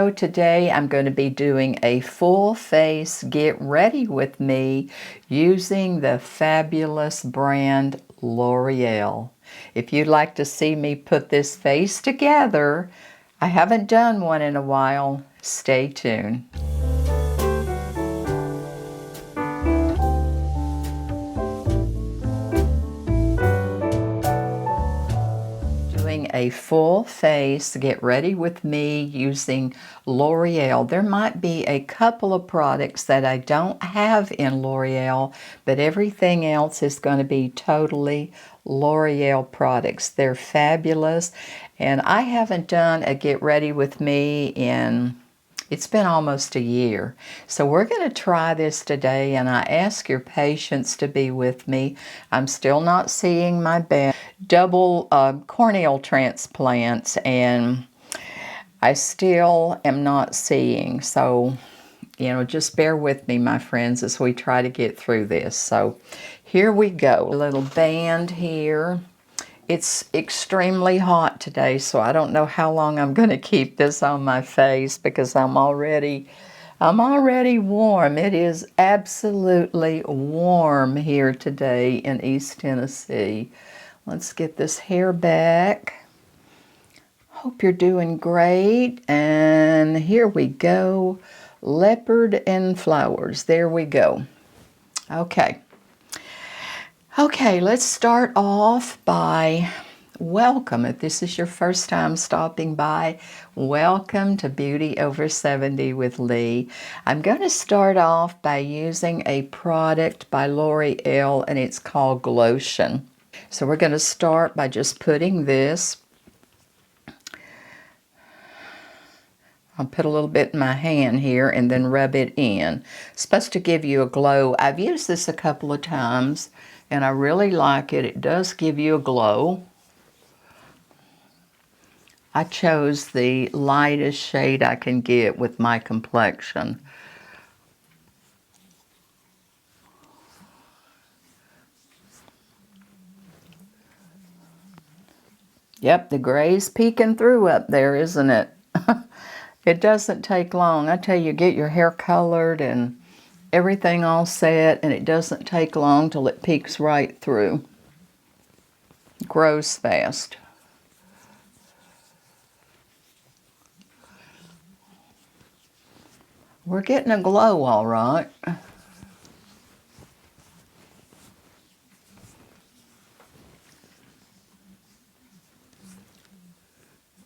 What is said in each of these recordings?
So today I'm going to be doing a full face get ready with me using the fabulous brand L'Oreal. If you'd like to see me put this face together, I haven't done one in a while, stay tuned. A full face get ready with me using L'Oreal. There might be a couple of products that I don't have in L'Oreal, but everything else is going to be totally L'Oreal products. They're fabulous, and I haven't done a get ready with me in it's been almost a year. So we're going to try this today, and I ask your patience to be with me. I'm still not seeing my best. Double corneal transplants, and I still am not seeing. So, just bear with me, my friends, as we try to get through this. So here we go. A little band here. It's extremely hot today, so I don't know how long I'm going to keep this on my face because I'm already warm. It is absolutely warm here today in East Tennessee. Let's get this hair back. Hope you're doing great. And here we go. Leopard and flowers. There we go. Okay. Okay, let's start off by welcome. If this is your first time stopping by, welcome to Beauty Over 70 with Lee. I'm going to start off by using a product by L'Oreal, and it's called Glotion. So we're going to start by just putting this. I'll put a little bit in my hand here and then rub it in. It's supposed to give you a glow. I've used this a couple of times, and I really like it. It does give you a glow. I chose the lightest shade I can get with my complexion. Yep, the gray's peeking through up there, isn't it? It doesn't take long. I tell you, get your hair colored and everything all set, and it doesn't take long till it peeks right through. Grows fast. We're getting a glow, all right.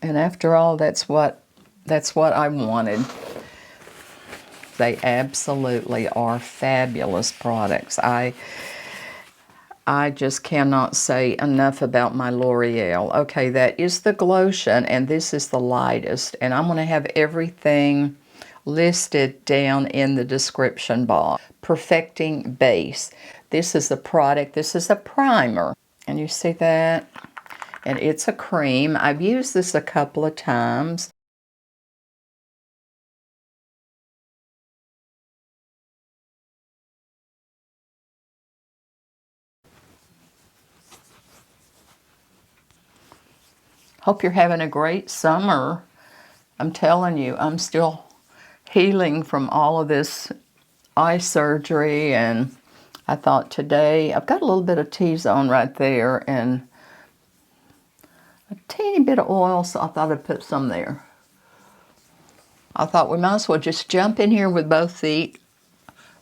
And after all, that's what I wanted. They absolutely are fabulous products. I just cannot say enough about my L'Oreal. Okay, that is the Glotion, and this is the lightest. And I'm going to have everything listed down in the description box. Perfecting Base. This is a product. This is a primer. And you see that? And it's a cream. I've used this a couple of times. Hope you're having a great summer. I'm telling you, I'm still healing from all of this eye surgery, and I thought today, I've got a little bit of T-zone right there and a teeny bit of oil, so I thought I'd put some there. I thought we might as well just jump in here with both feet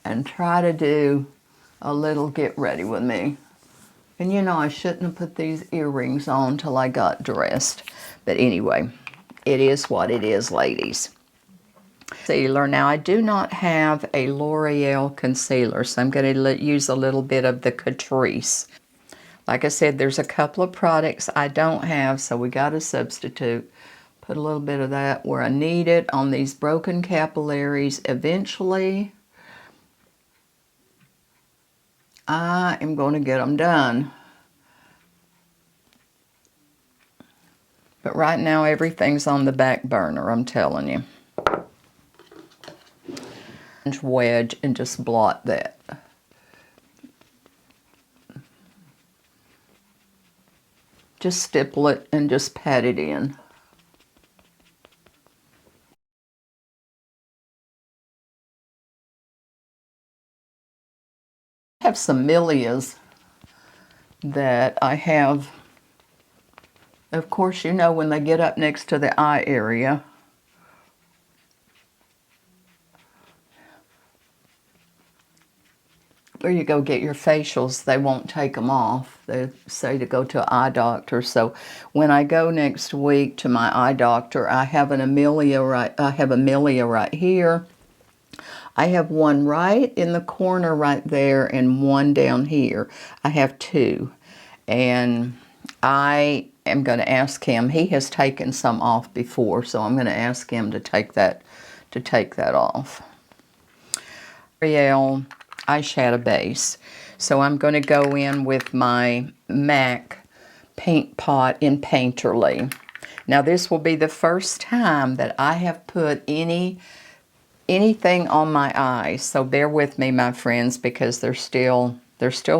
and try to do a little get ready with me. And I shouldn't have put these earrings on till I got dressed. But anyway, it is what it is, ladies. Concealer. Now, I do not have a L'Oreal concealer, so I'm going to use a little bit of the Catrice. Like I said, there's a couple of products I don't have, so we got to substitute. Put a little bit of that where I need it on these broken capillaries. Eventually, I am going to get them done. But right now, everything's on the back burner, I'm telling you. Wedge and just blot that. Just stipple it and just pat it in. I have some milias that I have. Of course, you know when they get up next to the eye area. Where you go get your facials, they won't take them off. They say to go to an eye doctor. So when I go next week to my eye doctor, I have a milia right here. I have one right in the corner right there and one down here. I have two. And I am going to ask him. He has taken some off before, so I'm going to ask him to take that off. L'Oreal eyeshadow base. So I'm going to go in with my MAC paint pot in Painterly. Now this will be the first time that I have put anything on my eyes. So bear with me, my friends, because they're still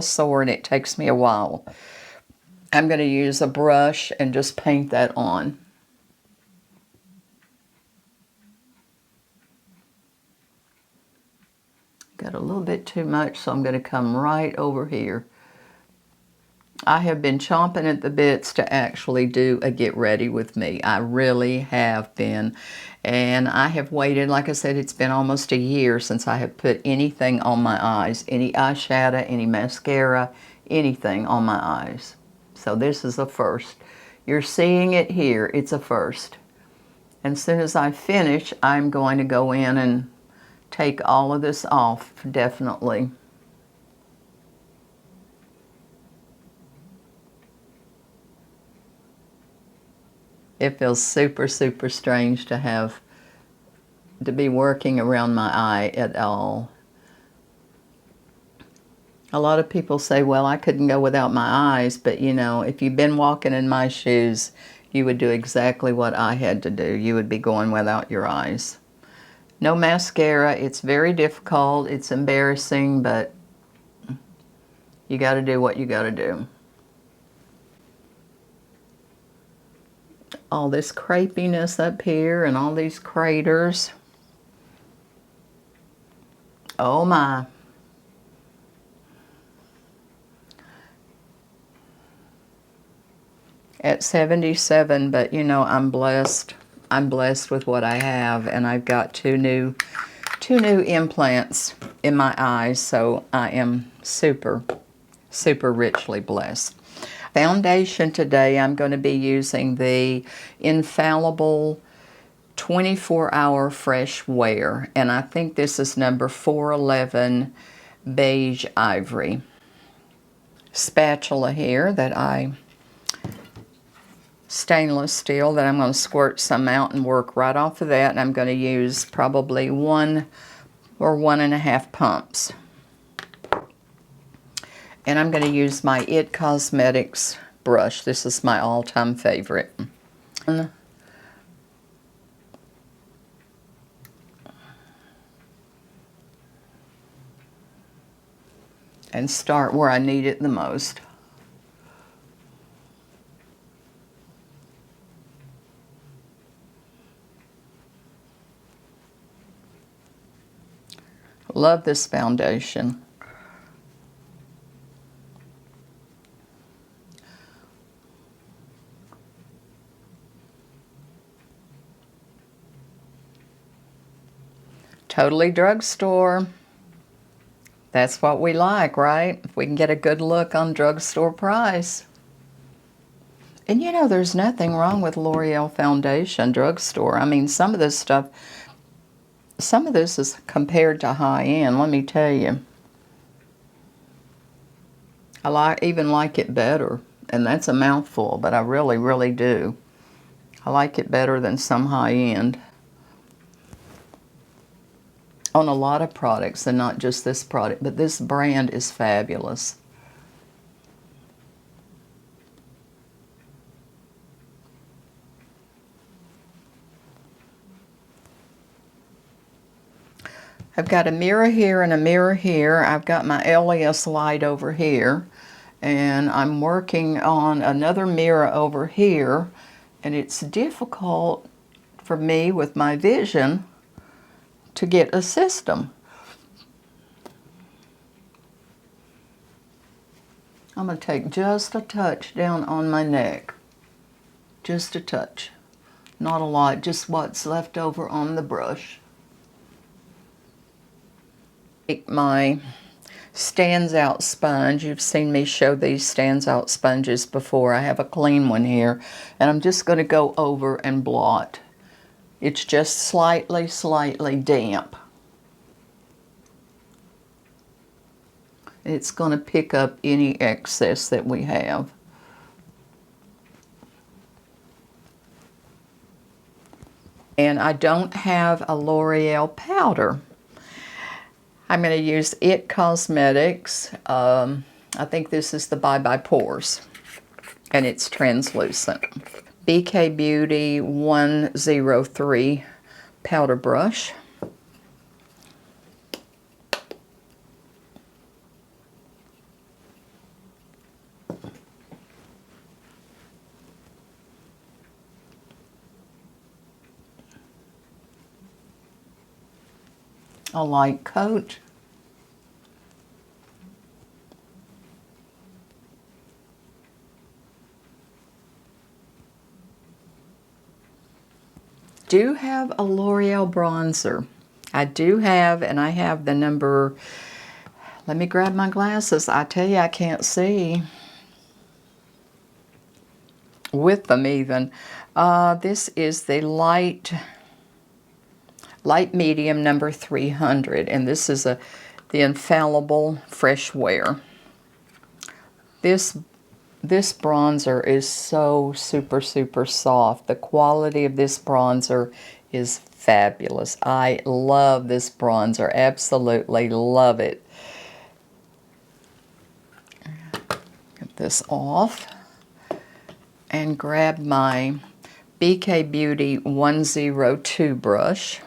sore and it takes me a while. I'm going to use a brush and just paint that on. Got a little bit too much, so I'm going to come right over here. I have been chomping at the bits to actually do a get ready with me. I really have been. And I have waited, like I said, it's been almost a year since I have put anything on my eyes. Any eyeshadow, any mascara, anything on my eyes. So this is a first. You're seeing it here. It's a first. And as soon as I finish, I'm going to go in and take all of this off, definitely. It feels super, super strange to be working around my eye at all. A lot of people say, well, I couldn't go without my eyes, but you know, if you've been walking in my shoes, you would do exactly what I had to do. You would be going without your eyes. No mascara. It's very difficult. It's embarrassing, but you got to do what you got to do. All this crepiness up here and all these craters. Oh my. At 77, but you know, I'm blessed. I'm blessed with what I have, and I've got two new implants in my eyes, so I am super, super richly blessed. Foundation today, I'm going to be using the Infallible 24-Hour Fresh Wear, and I think this is number 411 Beige Ivory. Spatula here that stainless steel that I'm going to squirt some out and work right off of that, and I'm going to use probably 1 or 1.5 pumps. And I'm going to use my IT Cosmetics brush. This is my all-time favorite. And start where I need it the most. Love this foundation. Totally drugstore. That's what we like, right? If we can get a good look on drugstore price. And you know, there's nothing wrong with L'Oreal foundation, drugstore. I mean, some of this stuff, some of this is compared to high-end, let me tell you. I even like it better, and that's a mouthful, but I really, really do. I like it better than some high-end on a lot of products, and not just this product, but this brand is fabulous. I've got a mirror here and a mirror here. I've got my LES light over here, and I'm working on another mirror over here, and it's difficult for me with my vision to get a system. I'm going to take just a touch down on my neck. Just a touch. Not a lot, just what's left over on the brush. Take my stands out sponge. You've seen me show these stands out sponges before. I have a clean one here, and I'm just going to go over and blot. It's just slightly damp. It's going to pick up any excess that we have. And I don't have a L'Oreal powder. I'm going to use It Cosmetics. I think this is the Bye Bye Pores, and it's translucent. BK Beauty 103 powder brush. A light coat. Do have a L'Oreal bronzer. I do have, and I have the number, let me grab my glasses. I tell you, I can't see with them even. This is the light medium number 300, and this is the Infallible Fresh Wear. This bronzer is so super soft. The quality of this bronzer is fabulous. I love this bronzer, absolutely love it. Get this off and grab my BK Beauty 102 brush.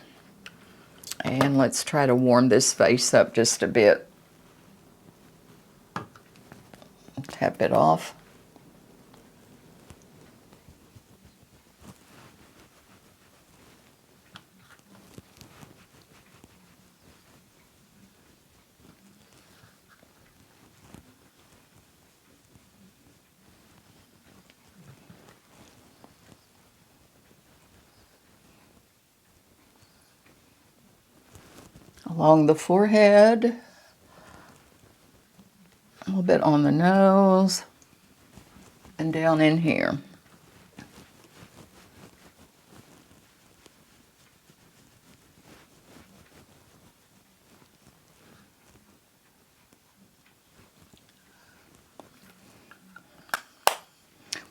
And let's try to warm this face up just a bit. Tap it off. Along the forehead, a little bit on the nose, and down in here.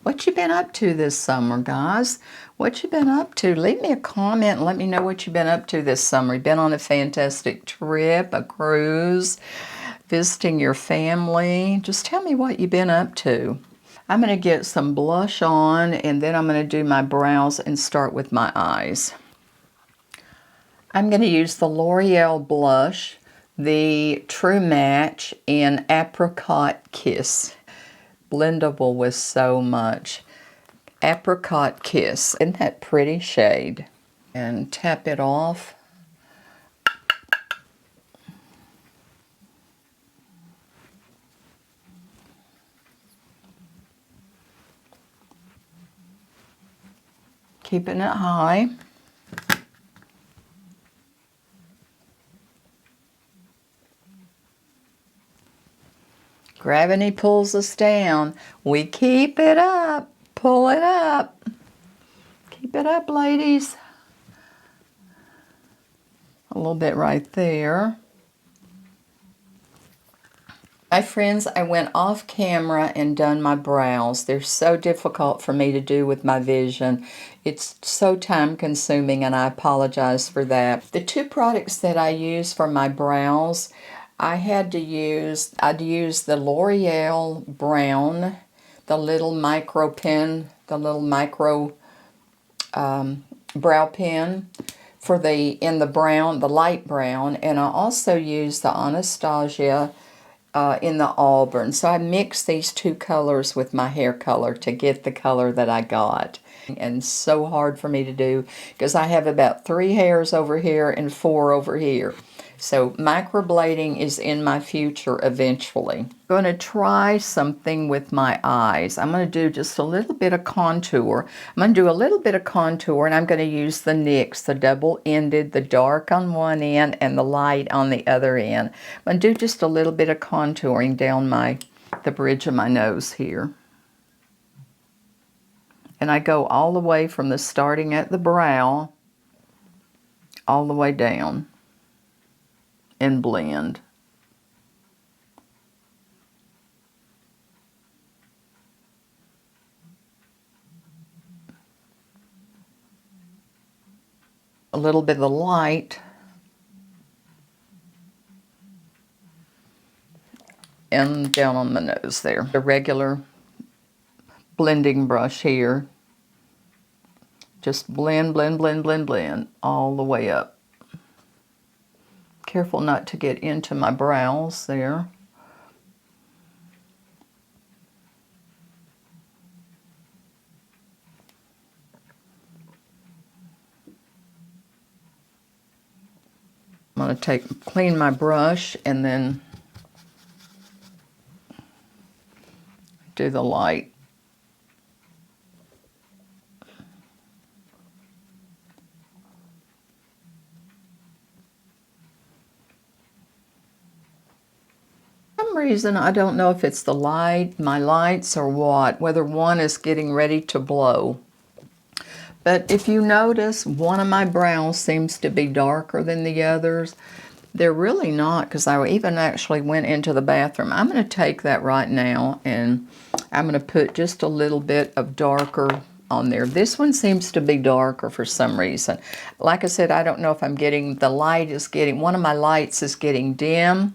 What you been up to this summer, guys? What you been up to? Leave me a comment and let me know what you've been up to this summer. You been on a fantastic trip, a cruise, visiting your family? Just tell me what you've been up to. I'm going to get some blush on, and then I'm going to do my brows and start with my eyes. I'm going to use the L'Oreal blush, the True Match in Apricot Kiss. Blendable with so much. Apricot Kiss. Isn't that pretty shade? And tap it off. Keeping it high. Gravity pulls us down. We keep it up. Pull it up. Keep it up, ladies. A little bit right there. My friends, I went off camera and done my brows. They're so difficult for me to do with my vision. It's so time consuming, and I apologize for that. The two products that I use for my brows, I'd use the L'Oreal Brown, the little micro pen, the little micro brow pen for in the brown, the light brown, and I also use the Anastasia in the auburn. So I mixed these two colors with my hair color to get the color that I got. And so hard for me to do because I have about 3 hairs over here and 4 over here. So microblading is in my future eventually. I'm going to try something with my eyes. I'm going to do just a little bit of contour. I'm going to do a little bit of contour, and I'm going to use the NYX, the double-ended, the dark on one end and the light on the other end. I'm going to do just a little bit of contouring down the bridge of my nose here. And I go all the way from the starting at the brow all the way down and blend. A little bit of the light and down on the nose there. A regular blending brush here. Just blend, blend, blend, blend, blend all the way up. Careful not to get into my brows there. I'm going to clean my brush and then do the light. For some reason, I don't know if it's the light, my lights, or what, whether one is getting ready to blow. But if you notice, one of my brows seems to be darker than the others. They're really not, because I even actually went into the bathroom. I'm going to take that right now, and I'm going to put just a little bit of darker on there. This one seems to be darker for some reason. Like I said, I don't know if I'm getting, one of my lights is getting dim.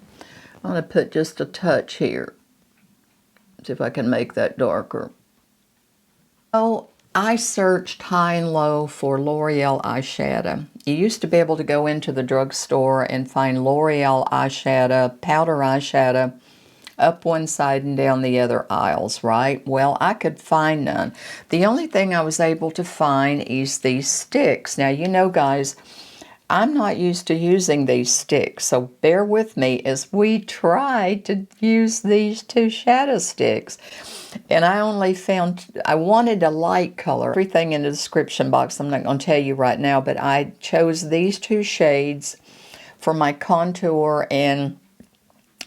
I'm going to put just a touch here. See if I can make that darker. Oh, I searched high and low for L'Oreal eyeshadow. You used to be able to go into the drugstore and find L'Oreal eyeshadow, powder eyeshadow, up one side and down the other aisles, right? Well, I could find none. The only thing I was able to find is these sticks. Now, you know, guys, I'm not used to using these sticks, so bear with me as we try to use these 2 shadow sticks. And I only found, I wanted a light color. Everything in the description box, I'm not going to tell you right now, but I chose these 2 shades for my contour,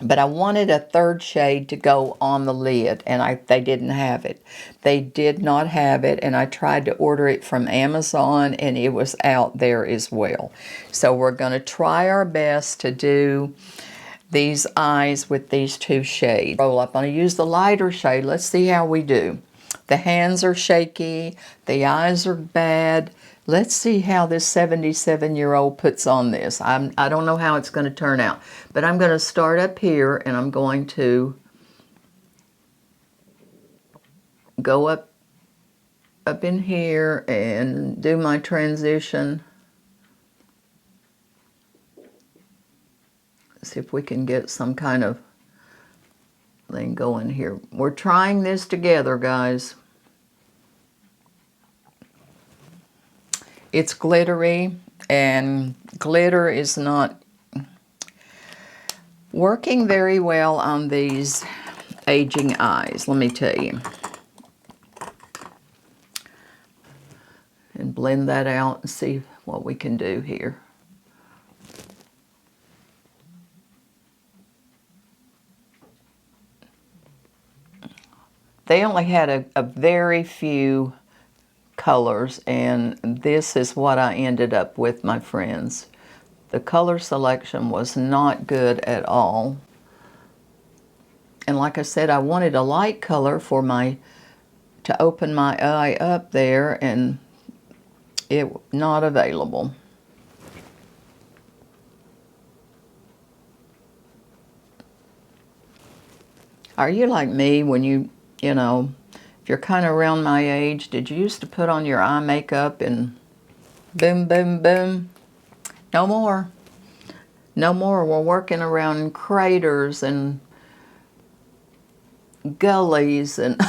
but I wanted a 3rd shade to go on the lid, and they didn't have it. They did not have it, and I tried to order it from Amazon, and it was out there as well. So we're going to try our best to do these eyes with these 2 shades. Roll up. I'm going to use the lighter shade. Let's see how we do. The hands are shaky. The eyes are bad. Let's see how this 77-year-old puts on this. I don't know how it's going to turn out. But I'm going to start up here, and I'm going to go up in here and do my transition. See if we can get some kind of thing going here. We're trying this together, guys. It's glittery, and glitter is not working very well on these aging eyes, let me tell you. And blend that out and see what we can do here. They only had a very few colors, and this is what I ended up with, my friends. The color selection was not good at all. And like I said, I wanted a light color for to open my eye up there, and it not available. Are you like me when you know, if you're kind of around my age, did you used to put on your eye makeup and boom, boom, boom? No more. No more. We're working around craters and gullies and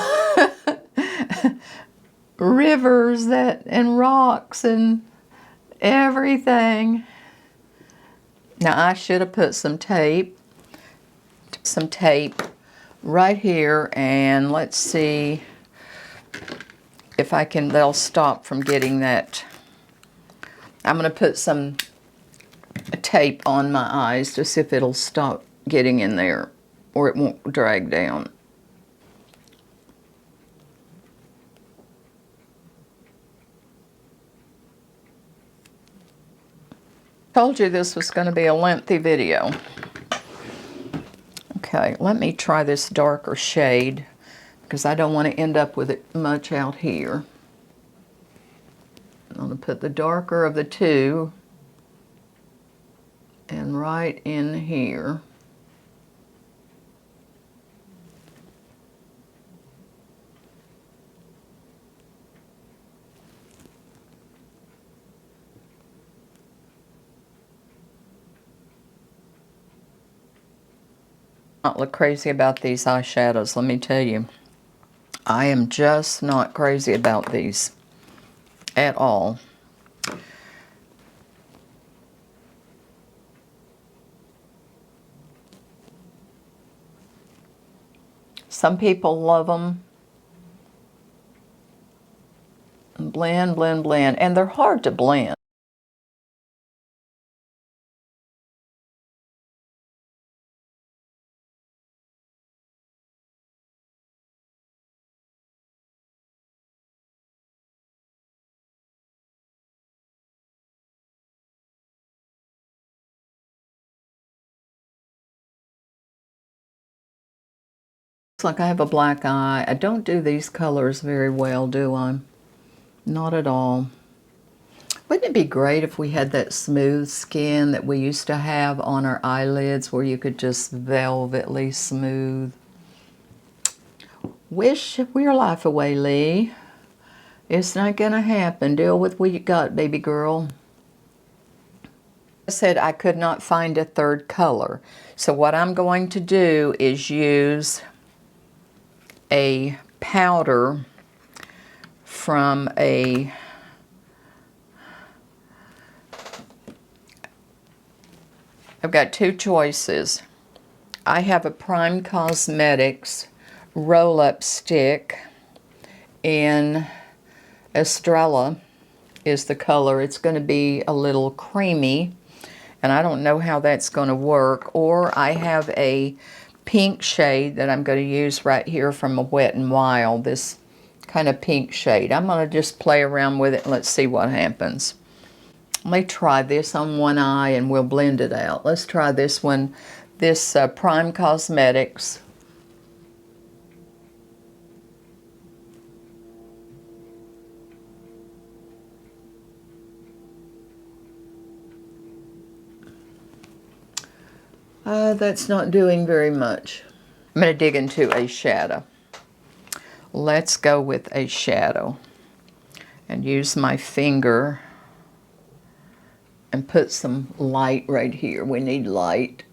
rivers and rocks and everything. Now I should have put some tape right here, and let's see if they'll stop from getting that. I'm going to put some tape on my eyes to see if it'll stop getting in there or it won't drag down. Told you this was going to be a lengthy video. Okay, let me try this darker shade because I don't want to end up with it much out here. I'm going to put the darker of the two and right in here. Not look crazy about these eyeshadows, let me tell you. I am just not crazy about these at all. Some people love them. Blend, blend, blend. And they're hard to blend. Looks like I have a black eye. I don't do these colors very well, do I? Not at all. Wouldn't it be great if we had that smooth skin that we used to have on our eyelids where you could just velvetly smooth? Wish your life away, Lee. It's not gonna happen. Deal with what you got, baby girl. I said I could not find a third color. So what I'm going to do is use a powder from I've got two choices. I have a Prime Cosmetics roll-up stick in Estrella is the color. It's going to be a little creamy, and I don't know how that's going to work. Or I have a pink shade that I'm going to use right here from a Wet n Wild, this kind of pink shade. I'm going to just play around with it and let's see what happens. Let me try this on one eye and we'll blend it out. Let's try this one, this Prime Cosmetics. That's not doing very much. I'm going to dig into a shadow. Let's go with a shadow and use my finger and put some light right here. We need light.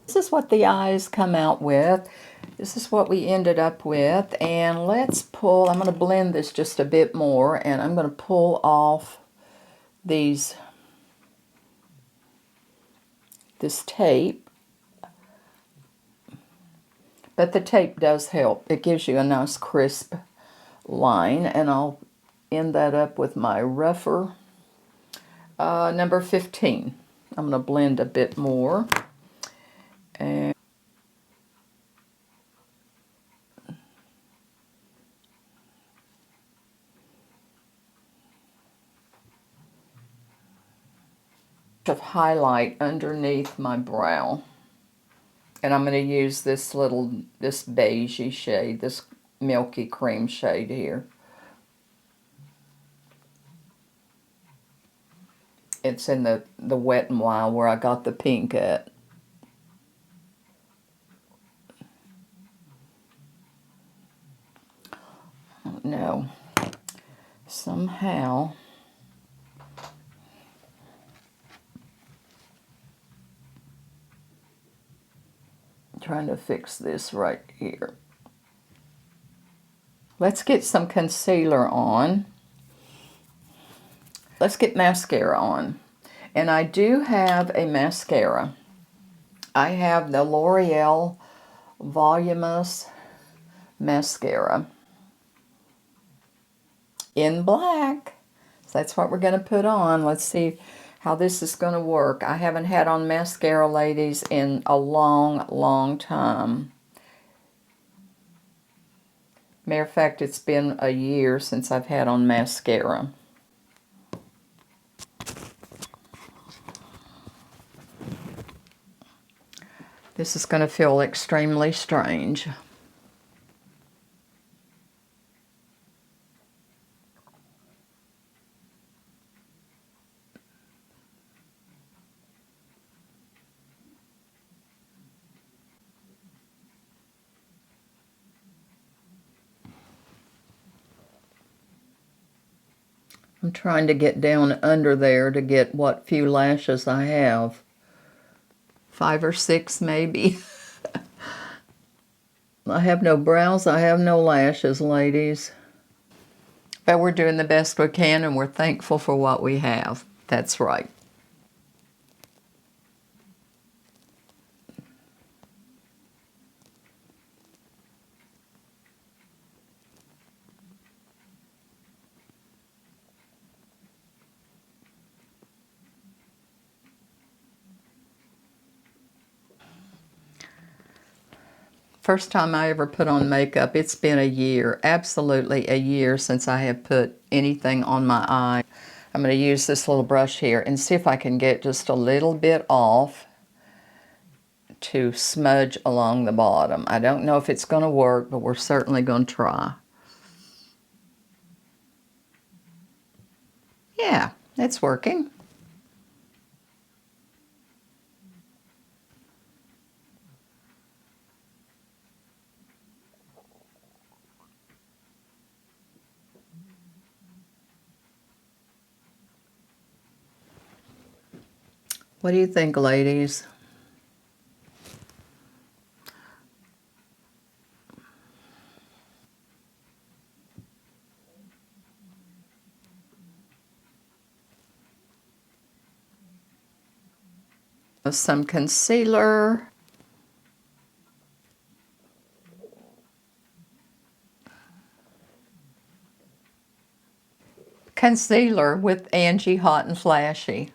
This is what the eyes come out with. This is what we ended up with. And let's pull, I'm going to blend this just a bit more, and I'm going to pull off this tape. But the tape does help. It gives you a nice crisp line, and I'll end that up with my rougher number 15. I'm going to blend a bit more. And of highlight underneath my brow. And I'm going to use this beigey shade, this milky cream shade here. It's in the Wet n Wild where I got the pink at. No. Somehow trying to fix this right here. Let's get some concealer on. Let's get mascara on. And I do have a mascara. I have the L'Oreal Voluminous Mascara in black. So that's what we're going to put on. Let's see how this is going to work. I haven't had on mascara, ladies, in a long, long time. Matter of fact, it's been a year since I've had on mascara. This is going to feel extremely strange. I'm trying to get down under there to get what few lashes I have. 5 or 6 maybe. I have no brows, I have no lashes, ladies. But we're doing the best we can and we're thankful for what we have. That's right. First time I ever put on makeup, it's been a year, absolutely a year since I have put anything on my eye. I'm going to use this little brush here and see if I can get just a little bit off to smudge along the bottom. I don't know if it's going to work, but we're certainly going to try. Yeah, it's working. What do you think, ladies? Some concealer. Concealer with Angie Hot and Flashy.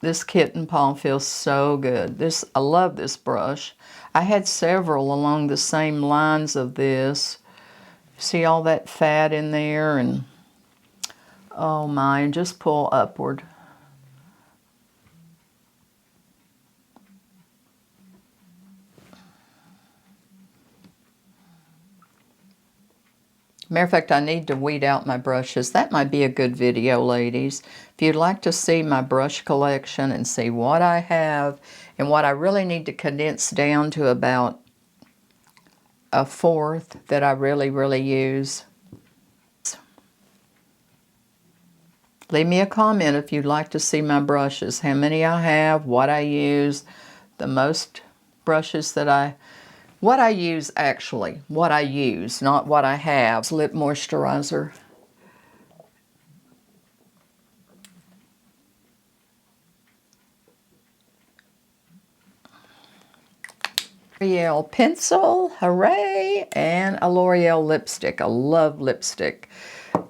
This kitten paw feels so good. I love this brush. I had several along the same lines of this. See all that fat in there, and oh my, and just pull upward. Matter of fact, I need to weed out my brushes. That might be a good video, ladies. If you'd like to see my brush collection and see what I have and what I really need to condense down to about a fourth that I really use. Leave me a comment if you'd like to see my brushes, how many I have, what I use, the most brushes that what I use actually, what I use, not what I have. Lip moisturizer. L'Oreal pencil, hooray, and a L'Oreal lipstick. I love lipstick.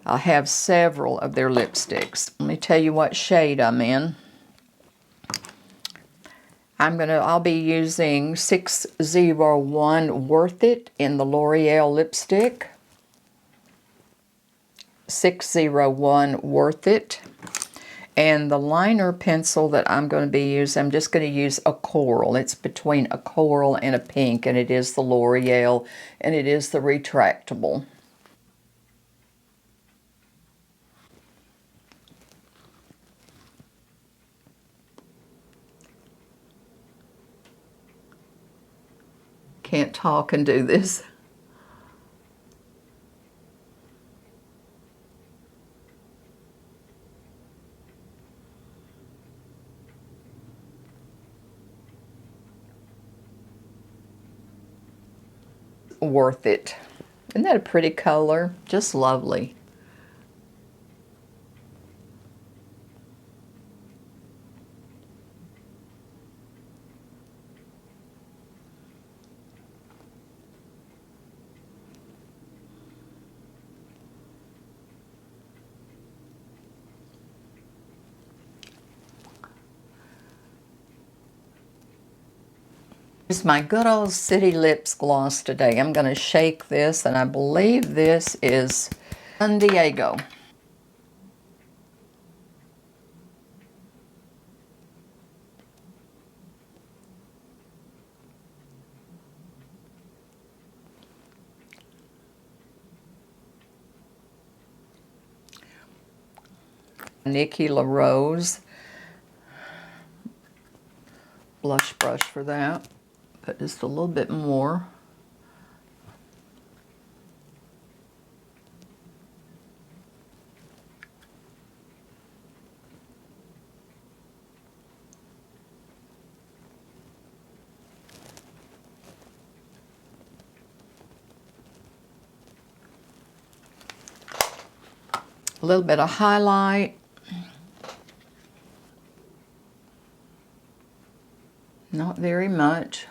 I have several of their lipsticks. Let me tell you what shade I'm in. I'll be using 601 Worth It in the L'Oreal lipstick. 601 Worth It. And the liner pencil that I'm going to be using, I'm just going to use a coral. It's between a coral and a pink, and it is the L'Oreal, and it is the retractable. Can't talk and do this. worth it. Isn't that a pretty color? Just lovely. Here's my good old City Lips gloss today. I'm going to shake this, and I believe this is San Diego. Nikki LaRose blush brush for that, but just a little bit more. A little bit of highlight. Not very much.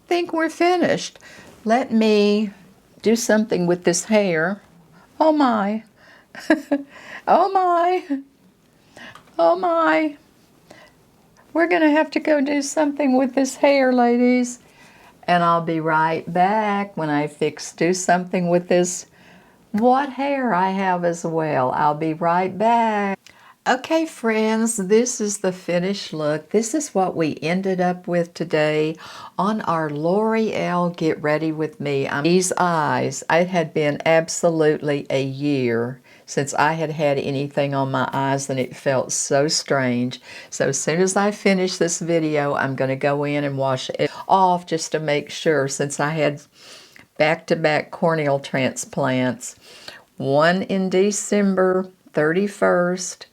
Think we're finished. Let me do something with this hair. Oh my. Oh my. Oh my. We're gonna have to go do something with this hair, ladies. And I'll be right back when I do something with this what hair I have as well. I'll be right back. Okay, friends, this is the finished look. This is what we ended up with today on our L'Oreal Get Ready With Me. These eyes, it had been absolutely a year since I had had anything on my eyes, and it felt so strange. So as soon as I finish this video, I'm going to go in and wash it off just to make sure, since I had back-to-back corneal transplants, one in December 31st,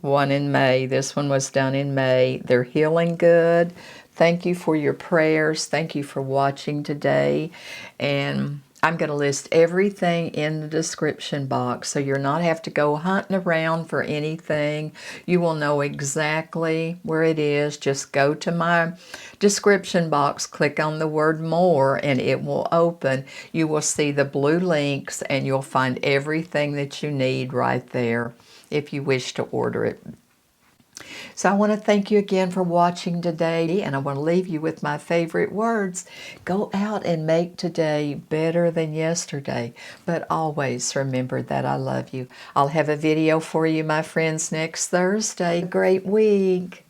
one in May. This one was done in May. They're healing good. Thank you for your prayers. Thank you for watching today. And I'm going to list everything in the description box, so you'll not have to go hunting around for anything. You will know exactly where it is. Just go to my description box, click on the word more, and it will open. You will see the blue links, and you'll find everything that you need right there if you wish to order it. So I want to thank you again for watching today, and I want to leave you with my favorite words. Go out and make today better than yesterday, but always remember that I love you. I'll have a video for you, my friends, next Thursday. Great week.